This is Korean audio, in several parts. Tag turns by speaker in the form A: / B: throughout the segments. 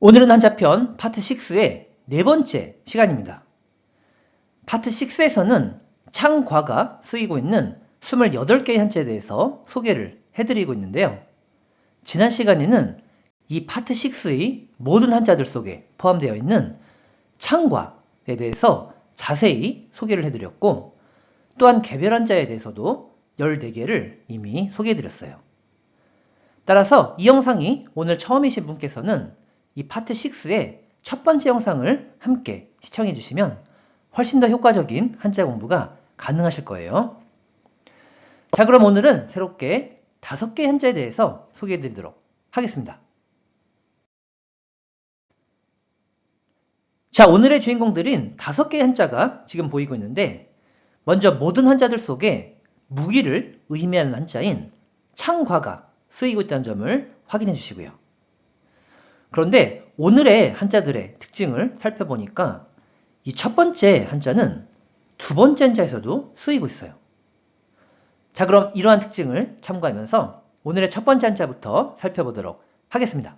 A: 오늘은 한자편 파트 6의 네 번째 시간입니다. 파트 6에서는 창과가 쓰이고 있는 28개의 한자에 대해서 소개를 해드리고 있는데요. 지난 시간에는 이 파트 6의 모든 한자들 속에 포함되어 있는 창과에 대해서 자세히 소개를 해드렸고, 또한 개별 한자에 대해서도 14개를 이미 소개해드렸어요. 따라서 이 영상이 오늘 처음이신 분께서는 이 파트 6의 첫 번째 영상을 함께 시청해 주시면 훨씬 더 효과적인 한자 공부가 가능하실 거예요. 자, 그럼 오늘은 새롭게 5개의 한자에 대해서 소개해 드리도록 하겠습니다. 자, 오늘의 주인공들인 5개의 한자가 지금 보이고 있는데, 먼저 모든 한자들 속에 무기를 의미하는 한자인 창과가 쓰이고 있다는 점을 확인해 주시고요. 그런데 오늘의 한자들의 특징을 살펴보니까 이 첫 번째 한자는 두 번째 한자에서도 쓰이고 있어요. 자, 그럼 이러한 특징을 참고하면서 오늘의 첫 번째 한자부터 살펴보도록 하겠습니다.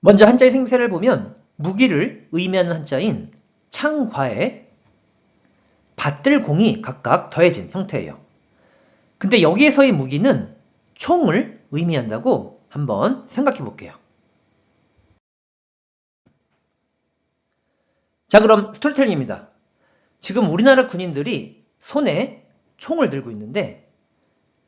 A: 먼저 한자의 생세를 보면 무기를 의미하는 한자인 창과에 밭들공이 각각 더해진 형태예요. 근데 여기에서의 무기는 총을 의미한다고 한번 생각해 볼게요. 자, 그럼 스토리텔링입니다. 지금 우리나라 군인들이 손에 총을 들고 있는데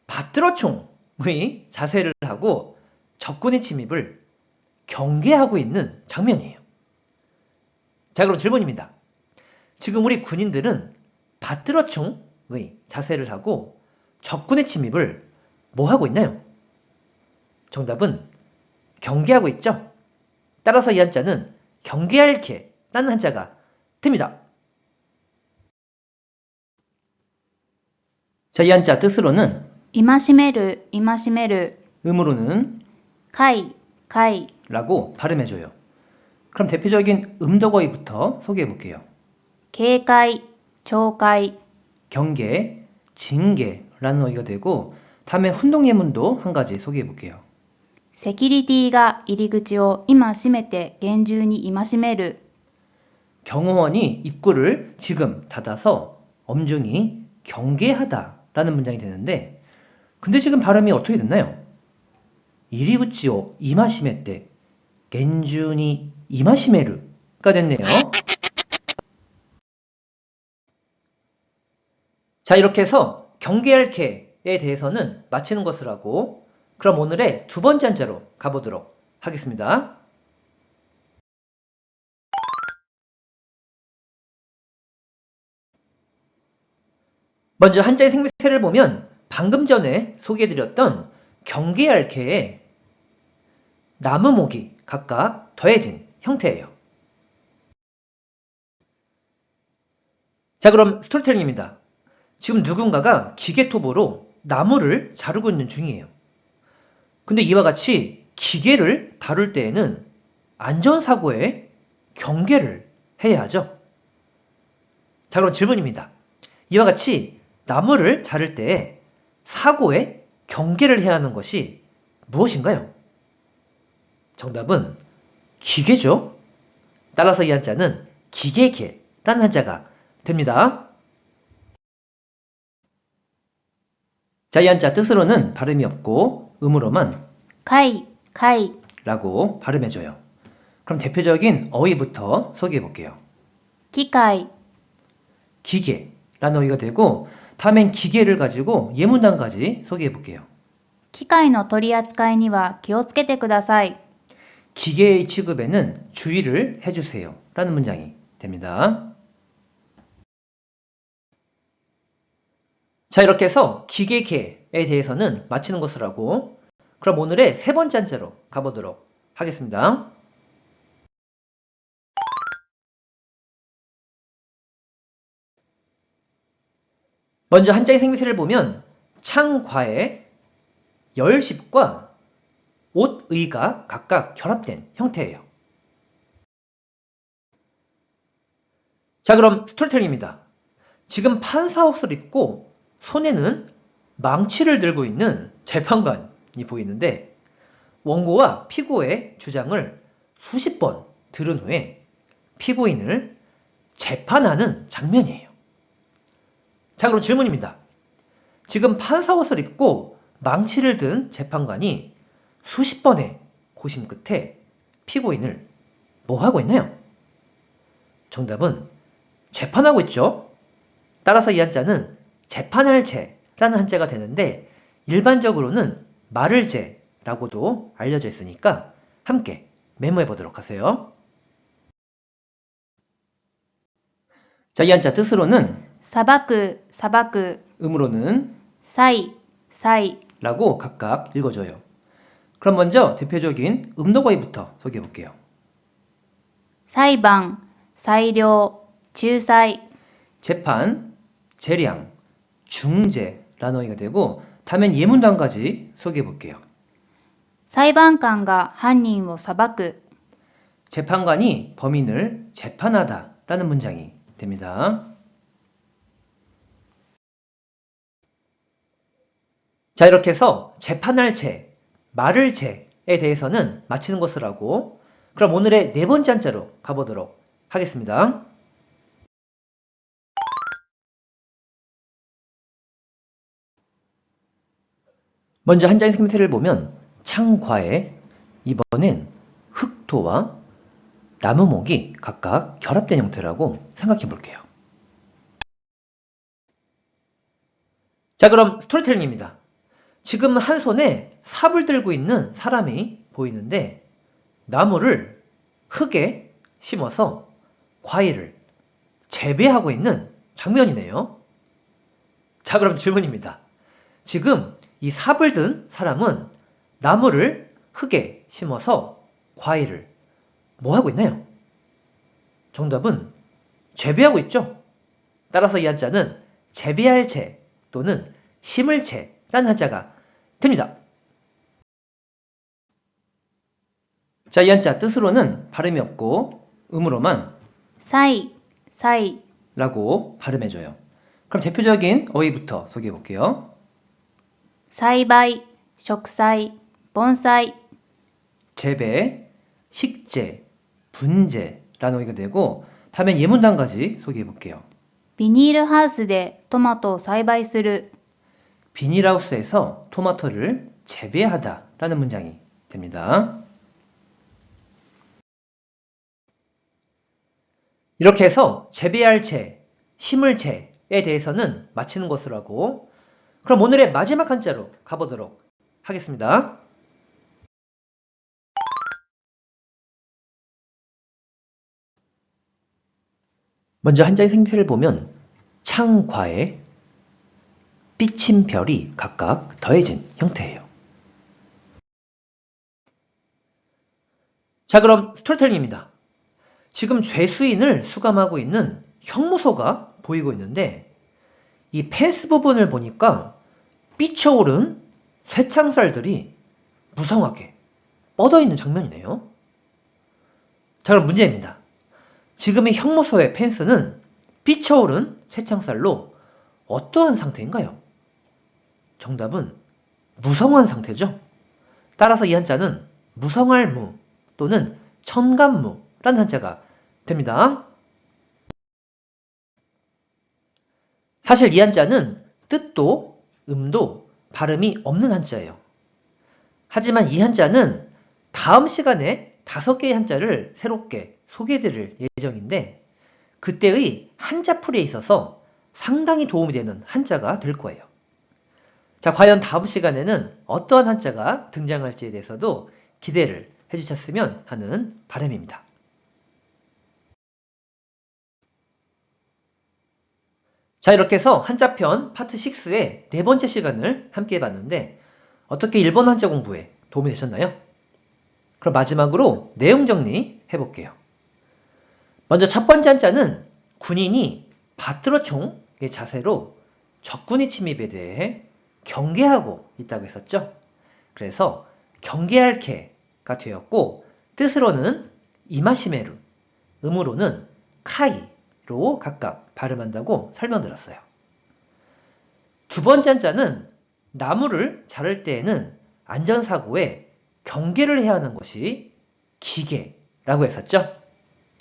A: 받들어총의 자세를 하고 적군의 침입을 경계하고 있는 장면이에요. 자, 그럼 질문입니다. 지금 우리 군인들은 받들어총의 자세를 하고 적군의 침입을 뭐 하고 있나요? 정답은 경계하고 있죠? 따라서 이 한자는 경계할게라는 한자가 됩니다. 자, 이 한자 뜻으로는
B: 戒める、戒める、
A: 음으로는
B: 戒、戒、
A: 라고 발음해줘요. 그럼 대표적인 음덕어휘부터 소개해볼게요.
B: 警戒、懲戒、
A: 경계, 징계라는 어휘가 되고, 다음에 훈동예문도 한 가지 소개해볼게요.
B: セキュリティが入り口を今閉めて厳重に戒める。
A: 경호원이 입구를 지금 닫아서 엄중히 경계하다라는 문장이 되는데, 근데 지금 발음이 어떻게 됐나요? 이리부치오 이마시메 때 겐주니 이마시메르가 됐네요. 자, 이렇게 해서 경계할 개에 대해서는 마치는 것을 하고, 그럼 오늘의 두 번째 한자로 가보도록 하겠습니다. 먼저 한자의 생세를 보면 방금 전에 소개해드렸던 경계할 개에 나무목이 각각 더해진 형태예요. 자, 그럼 스토리텔링입니다. 지금 누군가가 기계토보로 나무를 자르고 있는 중이에요. 근데 이와 같이 기계를 다룰 때에는 안전사고에 경계를 해야 하죠. 자, 그럼 질문입니다. 이와 같이 나무를 자를 때 사고에 경계를 해야 하는 것이 무엇인가요? 정답은 기계죠. 따라서 이 한자는 기계계라는 한자가 됩니다. 자, 이 한자 뜻으로는 발음이 없고 음으로만
B: 戒、戒、
A: 라고 발음해줘요. 그럼 대표적인 어휘부터 소개해볼게요.
B: 機械、
A: 기계라는 어휘가 되고, 다음엔 기계를 가지고 예문단까지 소개해볼게요.
B: 機械の取り扱いには気をつけてください。
A: 기계의 취급에는 주의를 해주세요 라는 문장이 됩니다. 자, 이렇게 해서 기계계에 대해서는 마치는 것을 하고, 그럼 오늘의 세 번째 한자로 가보도록 하겠습니다. 먼저 한자의 생세를 보면 창과에 열십과 옷의가 각각 결합된 형태예요. 자, 그럼 스토리텔링입니다. 지금 판사 옷을 입고 손에는 망치를 들고 있는 재판관이 보이는데 원고와 피고의 주장을 수십 번 들은 후에 피고인을 재판하는 장면이에요. 자, 그럼 질문입니다. 지금 판사 옷을 입고 망치를 든 재판관이 수십 번의 고심 끝에 피고인을 뭐 하고 있나요? 정답은 재판하고 있죠. 따라서 이 한자는 재판할 제라는 한자가 되는데 일반적으로는 말을 제라고도 알려져 있으니까 함께 메모해 보도록 하세요. 자, 이 한자 뜻으로는
B: 裁く、裁く、
A: 음으로는
B: 裁、裁、
A: 라고 각각 읽어줘요. 그럼 먼저 대표적인 음도거의부터 소개해 볼게요.
B: 裁判、裁量、仲裁、
A: 재판, 재량, 중재라는 어휘가 되고 다음엔 예문단까지 소개해 볼게요.
B: 裁判官が犯人を裁く、
A: 재판관이 범인을 재판하다 라는 문장이 됩니다. 자, 이렇게 해서 재판할 제, 말을 제에 대해서는 마치는 것을 하고 그럼 오늘의 네 번째 한자로 가보도록 하겠습니다. 먼저 한자의 생태를 보면 창과에 이번엔 흑토와 나무목이 각각 결합된 형태라고 생각해 볼게요. 자, 그럼 스토리텔링입니다. 지금 한 손에 삽을 들고 있는 사람이 보이는데 나무를 흙에 심어서 과일을 재배하고 있는 장면이네요. 자, 그럼 질문입니다. 지금 이 삽을 든 사람은 나무를 흙에 심어서 과일을 뭐 하고 있나요? 정답은 재배하고 있죠. 따라서 이 한자는 재배할 재 또는 심을 재라는 한자가 됩니다. 자, 이 한자 뜻으로는 발음이 없고 음으로만
B: 裁、裁、
A: 라고 발음해줘요. 그럼 대표적인 어휘부터 소개해 볼게요.
B: 栽培、植栽、盆栽、
A: 재배, 식재, 분재라는 어휘가 되고 다음엔 예문단까지 소개해 볼게요.
B: ビニールハウスでトマトを栽培する、
A: 비닐하우스에서 토마토를 재배하다 라는 문장이 됩니다. 이렇게 해서 재배할 재, 심을 재에 대해서는 마치는 것으로 하고 그럼 오늘의 마지막 한자로 가보도록 하겠습니다. 먼저 한자의 생태를 보면 창과에 삐침별이 각각 더해진 형태예요. 자, 그럼 스토리텔링입니다. 지금 죄수인을 수감하고 있는 형무소가 보이고 있는데 이 펜스 부분을 보니까 삐쳐오른 쇠창살들이 무성하게 뻗어있는 장면이네요. 자, 그럼 문제입니다. 지금 이 형무소의 펜스는 삐쳐오른 쇠창살로 어떠한 상태인가요? 정답은 무성한 상태죠. 따라서 이 한자는 무성할 무 또는 천간무라는 한자가 됩니다. 사실 이 한자는 뜻도 음도 발음이 없는 한자예요. 하지만 이 한자는 다음 시간에 5개의 한자를 새롭게 소개해드릴 예정인데 그때의 한자풀이에 있어서 상당히 도움이 되는 한자가 될 거예요. 자, 과연 다음 시간에는 어떠한 한자가 등장할지에 대해서도 기대를 해주셨으면 하는 바람입니다. 자, 이렇게 해서 한자편 파트 6의 네 번째 시간을 함께 해봤는데 어떻게 일본 한자 공부에 도움이 되셨나요? 그럼 마지막으로 내용 정리 해볼게요. 먼저 첫 번째 한자는 군인이 받들어총의 자세로 적군의 침입에 대해 경계하고 있다고 했었죠. 그래서 경계할 개가 되었고 뜻으로는 이마시메루, 음으로는 카이로 각각 발음한다고 설명드렸어요. 두 번째 한자는 나무를 자를 때에는 안전사고에 경계를 해야 하는 것이 기계라고 했었죠.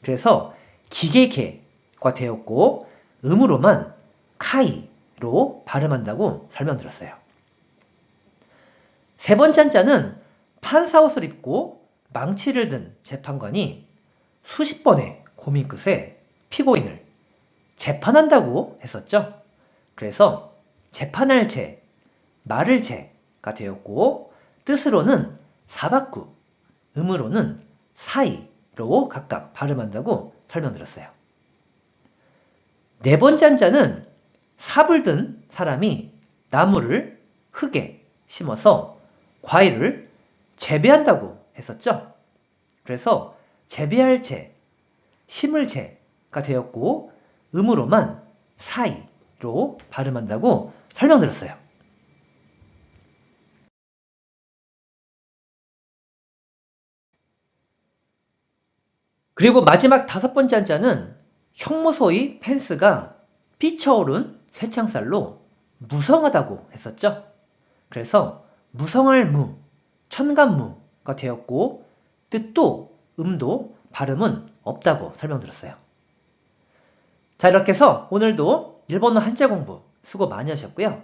A: 그래서 기계개가 되었고 음으로만 카이로 발음한다고 설명드렸어요. 세 번째 한자는 판사 옷을 입고 망치를 든 재판관이 수십 번의 고민 끝에 피고인을 재판한다고 했었죠. 그래서 재판할 재, 말을 재가 되었고 뜻으로는 사박구, 음으로는 사이로 각각 발음한다고 설명드렸어요. 네 번째 한자는 삽을 든 사람이 나무를 흙에 심어서 과일을 재배한다고 했었죠. 그래서 재배할 재, 심을 재가 되었고 음으로만 사이로 발음한다고 설명드렸어요. 그리고 마지막 다섯 번째 한자는 형무소의 펜스가 삐쳐오른 쇠창살로 무성하다고 했었죠. 그래서 무성할 무, 천간무가 되었고 뜻도 음도 발음은 없다고 설명드렸어요. 자, 이렇게 해서 오늘도 일본어 한자 공부 수고 많이 하셨고요.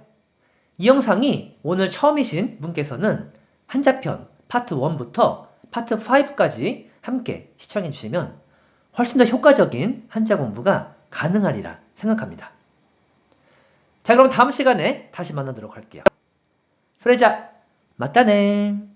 A: 이 영상이 오늘 처음이신 분께서는 한자편 파트 1부터 파트 5까지 함께 시청해 주시면 훨씬 더 효과적인 한자 공부가 가능하리라 생각합니다. 자, 그럼 다음 시간에 다시 만나도록 할게요. それじゃ、またね